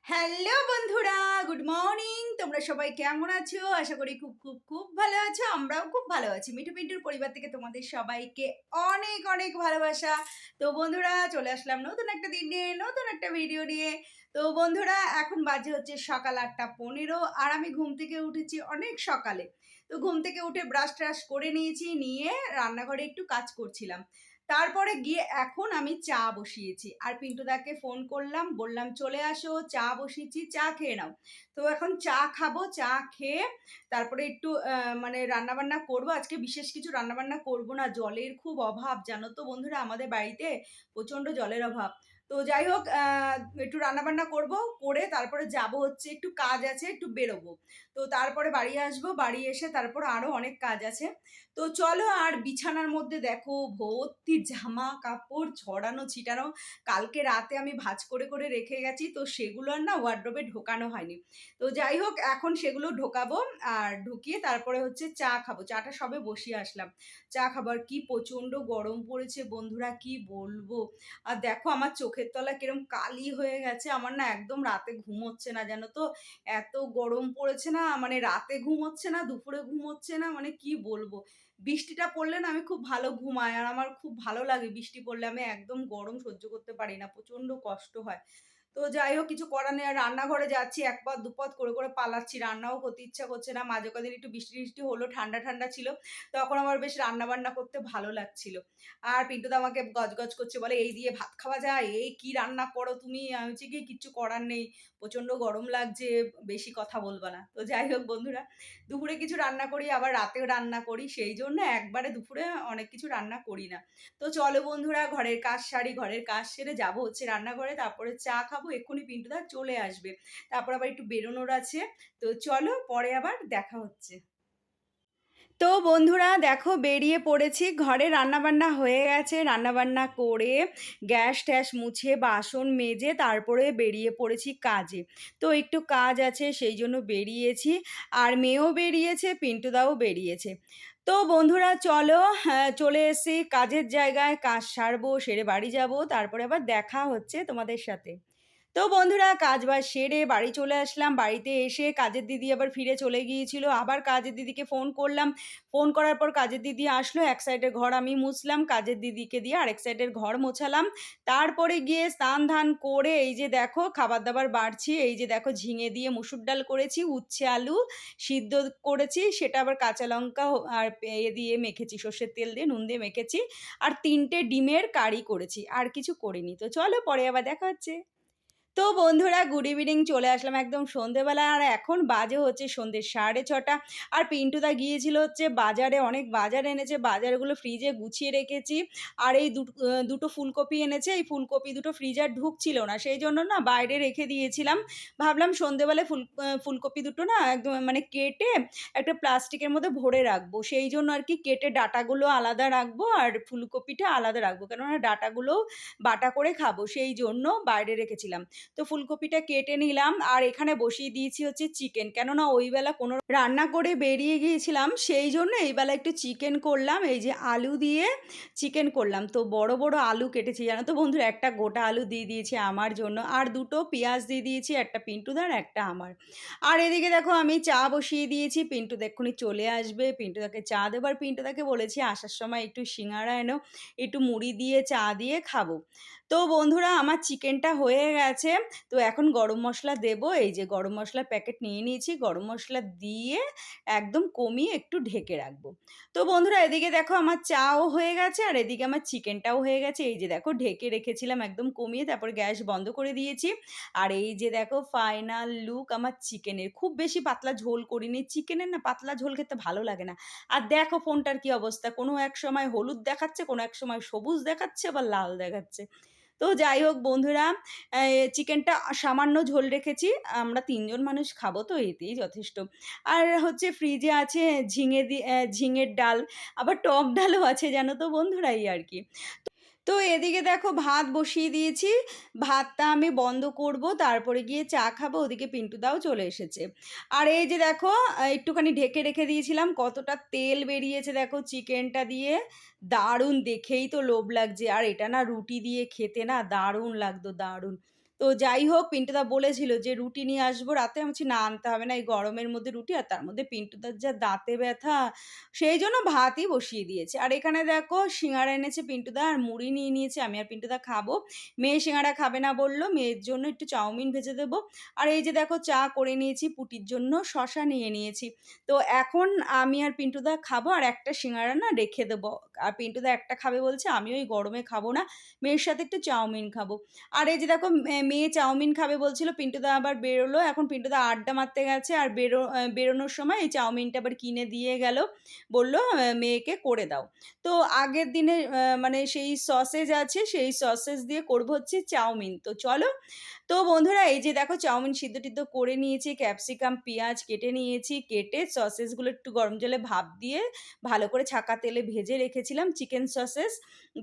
Hello বন্ধুরা, good morning. তোমরা সবাই কেমন আছো? আশা করি খুব খুব খুব ভালো আছো। আমরাও খুব ভালো আছি। মিঠু পিন্টুর পরিবার থেকে তোমাদের সবাইকে অনেক অনেক ভালোবাসা। তো বন্ধুরা, চলে আসলাম নতুন একটা দিন নিয়ে, নতুন একটা ভিডিও নিয়ে। তো বন্ধুরা, এখন বাজে হচ্ছে সকাল 8:15 আর আমি ঘুম থেকে উঠেছি অনেক সকালে। তো ঘুম থেকে উঠে ব্রাশ ট্রাশ করে নিয়েছি, নিয়ে রান্নাঘরে একটু কাজ করছিলাম। তারপরে গিয়ে এখন আমি চা বসিয়েছি আর পিন্টুদাকে ফোন করলাম, বললাম চলে আসো, চা বসিয়েছি, চা খেয়ে নাও। তো এখন চা খাবো, চা খেয়ে তারপরে একটু মানে রান্নাবান্না করবো। আজকে বিশেষ কিছু রান্নাবান্না করবো না, জলের খুব অভাব জানো তো বন্ধুরা, আমাদের বাড়িতে প্রচণ্ড জলের অভাব। তো যাই হোক, একটু রান্নাবান্না করব, করে তারপরে যাব, হচ্ছে একটু কাজ আছে, একটু বেরোবো। তো তারপরে বাড়ি আসবো, বাড়ি এসে তারপর আরও অনেক কাজ আছে। তো চলো, আর বিছানার মধ্যে দেখো ভর্তি জামা কাপড় ছড়ানো ছিটানো। কালকে রাতে আমি ভাঁজ করে করে রেখে গেছি, তো সেগুলো আর না ওয়ার্ড্রোবে ঢোকানো হয়নি। তো যাই হোক, এখন সেগুলো ঢোকাবো, আর ঢুকিয়ে তারপরে হচ্ছে চা খাবো। চাটা সবে বসিয়ে আসলাম, চা খাবো। আর কি প্রচণ্ড গরম পড়েছে বন্ধুরা, কি বলবো। আর দেখো আমার চোখের তলা কিরম কালি হয়ে গেছে, আমার না একদম রাতে ঘুম হচ্ছে না জানো তো। এত গরম পড়েছে না, মানে রাতে ঘুম হচ্ছে না, দুপুরে ঘুম হচ্ছে না, মানে কি বলবো। বৃষ্টিটা পড়লে না আমি খুব ভালো ঘুমাই, আর আমার খুব ভালো লাগে বৃষ্টি পড়লে। আমি একদম গরম সহ্য করতে পারি না, প্রচণ্ড কষ্ট হয়। তো যাই হোক, কিছু করার নেই। আর রান্নাঘরে যাচ্ছি, এক পথ দুপথ করে করে পালাচ্ছি, রান্নাও করতে ইচ্ছা করছে না। মাঝে কদিন একটু বৃষ্টি টিষ্টি হলো, ঠান্ডা ঠান্ডা ছিল, তখন আমার বেশ রান্না বান্না করতে ভালো লাগছিল। আর পিন্টুদা আমাকে গজগজ করছে, বলে এই দিয়ে ভাত খাওয়া যায়, এই কি রান্না করো তুমি। আমি হচ্ছে কি, কিচ্ছু করার নেই, প্রচণ্ড গরম লাগছে, বেশি কথা বলবা না। তো যাই হোক বন্ধুরা, দুপুরে কিছু রান্না করি, আবার রাতেও রান্না করি, সেই জন্য একবারে দুপুরে অনেক কিছু রান্না করি না। তো চলো বন্ধুরা, ঘরের কাজ সারি, ঘরের কাজ সেরে যাবো হচ্ছে রান্নাঘরে, তারপরে চা খাবো। এক্ষুনি পিন্টুদা চলে আসবে, তারপর আবার একটু বেরোনোর আছে। তো চলো, পরে আবার দেখা হচ্ছে। তো বন্ধুরা দেখো, বেরিয়ে পড়েছি, ঘরে রান্নাবান্না হয়ে গেছে, রান্নাবান্না করে গ্যাস ট্যাস মুছে বাসন মেজে তারপরে বেরিয়ে পড়েছি কাজে। তো একটু কাজ আছে সেই জন্য বেরিয়েছি, আর মেয়েও বেরিয়েছে, পিন্টুদাও বেরিয়েছে। তো বন্ধুরা চলো, চলে এসেছি কাজের জায়গায়, কাজ সারবো, সেরে বাড়ি যাব, তারপরে আবার দেখা হচ্ছে তোমাদের সাথে। তো বন্ধুরা, কাজ বাজ সেরে বাড়ি চলে আসলাম। বাড়িতে এসে কাজের দিদি আবার ফিরে চলে গিয়েছিল, আবার কাজের দিদিকে ফোন করলাম। ফোন করার পর কাজের দিদি আসলো, এক সাইডের ঘর আমি মুছলাম, কাজের দিদিকে দিয়ে আরেক সাইডের ঘর মোছালাম। তারপরে গিয়ে স্নান ধান করে এই যে দেখো খাবার দাবার বাড়ছি। এই যে দেখো, ঝিঙে দিয়ে মুসুর ডাল করেছি, উচ্ছে আলু সিদ্ধ করেছি, সেটা আবার কাঁচা লঙ্কা আর দিয়ে মেখেছি, সর্ষের তেল দিয়ে নুন দিয়ে মেখেছি। আর 3টে ডিমের কারি করেছি, আর কিছু করিনি। তো চলো, পরে আবার দেখা হচ্ছে। তো বন্ধুরা, গুড ইভিনিং। চলে আসলাম একদম সন্ধেবেলা, আর এখন বাজে হচ্ছে সন্ধে 6:30। আর পিন্টুদা গিয়েছিল হচ্ছে বাজারে, অনেক বাজার এনেছে, বাজারগুলো ফ্রিজে গুছিয়ে রেখেছি। আর এই দুটো ফুলকপি এনেছে, এই ফুলকপি দুটো ফ্রিজার ঢুকছিল না, সেই জন্য না বাইরে রেখে দিয়েছিলাম। ভাবলাম সন্ধেবেলায় ফুলকপি দুটো না একদম মানে কেটে একটা প্লাস্টিকের মধ্যে ভরে রাখবো, সেই জন্য আর কি কেটে ডাটাগুলো আলাদা রাখবো আর ফুলকপিটা আলাদা রাখবো, কেননা ডাটাগুলো বাটা করে খাবো, সেই জন্য বাইরে রেখেছিলাম। তো ফুলকপিটা কেটে নিলাম, আর এখানে বসিয়ে দিয়েছি হচ্ছে চিকেন, কেননা ওই বেলা কোনো রান্না করে বেরিয়ে গিয়েছিলাম, সেই জন্য এই বেলা একটু চিকেন করলাম। এই যে আলু দিয়ে চিকেন করলাম, তো বড় বড় আলু কেটেছি জানো তো বন্ধুরা, একটা গোটা আলু দিয়ে দিয়েছি আমার জন্য, আর দুটো পেঁয়াজ দিয়ে দিয়েছি, একটা পিন্টুদার একটা আমার। আর এদিকে দেখো, আমি চা বসিয়ে দিয়েছি, পিন্টু এক্ষুনি চলে আসবে, পিন্টুদাকে চা দেবার। পিন্টুদাকে বলেছি আসার সময় একটু সিঙ্গাড়া এনো, একটু মুড়ি দিয়ে চা দিয়ে খাবো। তো বন্ধুরা, আমার চিকেনটা হয়ে গেছে। তো এখন গরম মশলা দেবো, এই যে গরম মশলার প্যাকেট নিয়ে নিয়েছি, গরম মশলা দিয়ে একদম কমিয়ে একটু ঢেকে রাখবো। তো বন্ধুরা, এদিকে দেখো আমার চাও হয়ে গেছে, আর এদিকে আমার চিকেনটাও হয়ে গেছে। এই যে দেখো, ঢেকে রেখেছিলাম একদম কমিয়ে, তারপর গ্যাস বন্ধ করে দিয়েছি। আর এই যে দেখো ফাইনাল লুক আমার চিকেনের। খুব বেশি পাতলা ঝোল করিনি, চিকেনের না পাতলা ঝোল খেতে ভালো লাগে না। আর দেখো ফোনটার কি অবস্থা, কোনো এক সময় হলুদ দেখাচ্ছে, কোনো এক সময় সবুজ দেখাচ্ছে, আবার লাল দেখাচ্ছে। তো যাই হোক বন্ধুরা, চিকেনটা সামান্য ঝোল রেখেছি, আমরা 3 জন মানুষ খাবো, তো এতেই যথেষ্ট। আর হচ্ছে ফ্রিজে আছে ঝিঙের ডাল, আবার টক ডালও আছে জানো তো বন্ধুরা, এই আর কি। তো এদিকে দেখো ভাত বসিয়ে দিয়েছি, ভাতটা আমি বন্ধ করব, তারপরে গিয়ে চা খাবো। ওদিকে পিন্টুদাও চলে এসেছে। আর এই যে দেখো, একটুখানি ঢেকে রেখে দিয়েছিলাম, কতটা তেল বেরিয়েছে দেখো চিকেনটা দিয়ে, দারুণ, দেখেই তো লোভ লাগছে। আর এটা না রুটি দিয়ে খেতে না দারুণ লাগতো, দারুণ। তো তো যাই হোক পিন্টুদা বলেছিল যে রুটি নিয়ে আসবো রাতে। আমি বলছি, "না আনতে হবে না, এই গরমের মধ্যে রুটি, আর তার মধ্যে পিন্টুদার যা দাঁতে ব্যথা, সেই জন্য ভাতই বসিয়ে দিয়েছি।" আর এখানে দেখো সিঙ্গারা এনেছে পিন্টুদা আর মুড়ি নিয়ে নিয়েছি। আমি আর পিন্টুদা খাবো। মেয়ে সিঙ্গারা খাবে না বলল, মেয়ের জন্য একটু চাউমিন ভেজে দেবো। আর এই যে দেখো চা করে নিয়েছি, পুটির জন্য শসা নিয়ে নিয়েছি। তো এখন আমি আর পিন্টুদা খাবো, আর একটা সিঙ্গারা না রেখে দেবো। আর পিন্টুদা একটা খাবে বলছে, আমি ওই গরমে খাবো না, মেয়ের সাথে একটু চাউমিন খাবো। আর এই যে দেখো মেয়ে চাউমিন খাবে বলছিল, পিন্টুদা আবার বেরোলো। এখন পিন্টুদা আড্ডা মারতে গেছে, আর বেরোনোর সময় এই চাউমিনটা আবার কিনে দিয়ে গেল। বলল, মেয়েকে করে দাও। তো আগের দিনে মানে সেই সসেজ আছে, সেই সসেজ দিয়ে করবো হচ্ছে চাউমিন। তো চলো। তো বন্ধুরা এই যে দেখো চাউমিন সিদ্ধ-টিদ্ধ করে নিয়েছি, ক্যাপসিকাম, পেঁয়াজ কেটে নিয়েছি। কেটে সসেজগুলো একটু গরম জলে ভাপ দিয়ে ভালো করে ছাঁকা তেলে ভেজে রেখেছিলাম চিকেন সসেজ।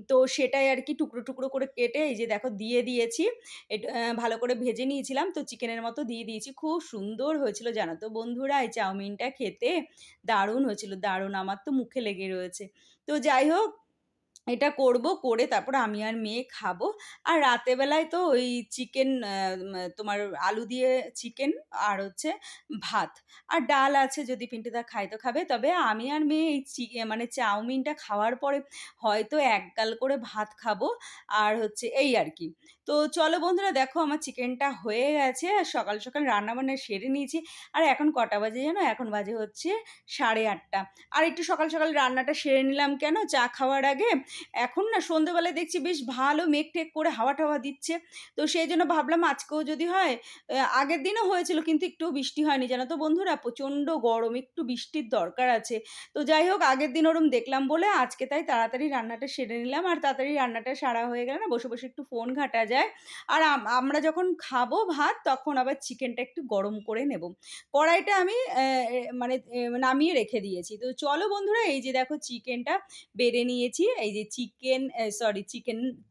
তো সেটাই আরকি টুকরো, টুকরো করে কেটে এই যে দেখো দিয়ে দিয়েছি। ভালো করে ভেজে নিয়েছিলাম, তো চিকেনের মতো দিয়ে দিয়েছি। খুব সুন্দর হয়েছিল জানো তো বন্ধুরা, এই চাউমিনটা খেতে দারুণ হয়েছিল, দারুণ! আমার তো মুখে লেগে রয়েছে। তো যাই হোক, এটা করব, করে তারপর আমি আর মেয়ে খাবো। আর রাতের বেলায় তো ওই চিকেন তোমার আলু দিয়ে চিকেন, আর হচ্ছে ভাত। আর ডাল আছে, যদি পিন্টুদা খায় তো খাবে। তবে আমি আর মেয়ে এই মানে চাউমিনটা খাওয়ার পরে হয়তো এক গাল করে ভাত খাবো। আর হচ্ছে এই আরকি। তো চলো বন্ধুরা, দেখো আমার চিকেনটা হয়ে গেছে। আর সকাল, সকাল রান্নাবান্না সেরে নিয়েছি। আর এখন কটা বাজে জানো? এখন বাজে হচ্ছে 8:30। আর একটু সকাল, সকাল রান্নাটা সেরে নিলাম কেন? চা খাওয়ার আগে। এখন না সন্ধ্যেবেলায় দেখছি বেশ ভালো মেঘ-টেঘ করে হাওয়া-টাওয়া দিচ্ছে। তো সেইজন্য ভাবলাম আজকেও যদি হয়। আগের দিনও হয়েছিল কিন্তু একটুও বৃষ্টি হয়নি জানো তো বন্ধুরা? প্রচণ্ড গরম, একটু বৃষ্টির দরকার আছে। তো যাই হোক, আগের দিন ওরম দেখলাম বলে আজকে তাই তাড়াতাড়ি রান্নাটা সেরে নিলাম। আর তাড়াতাড়ি রান্নাটা সারা হয়ে গেলে না বসে, বসে একটু ফোন ঘাঁটা যায়। আর আমরা যখন খাবো ভাত তখন আবার চিকেনটা একটু গরম করে নেব। কড়াইটা আমি মানে নামিয়ে রেখে দিয়েছি। তো চলো বন্ধুরা, এই যে দেখো চিকেনটা বেড়ে নিয়েছি। এই যে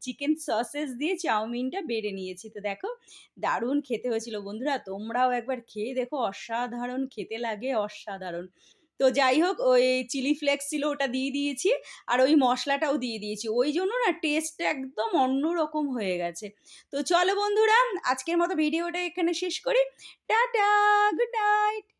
চিকেন সসেস দিয়ে চাউমিনটা বেড়ে নিয়েছি। তো দেখো দারুণ খেতে হয়েছিল বন্ধুরা। তোমরাও একবার খেয়ে দেখো, অসাধারণ খেতে লাগে, অসাধারণ। তো যাই হোক, ওই চিলি ফ্লেক্স ছিল ওটা দিয়ে দিয়েছি। আর ওই মসলাটাও দিয়ে দিয়েছি। ওইজন্য না টেস্টটা একদম অন্যরকম হয়ে গেছে। তো চলো বন্ধুরা, আজকের মতো ভিডিওটা এখানে শেষ করি। Tata, good night.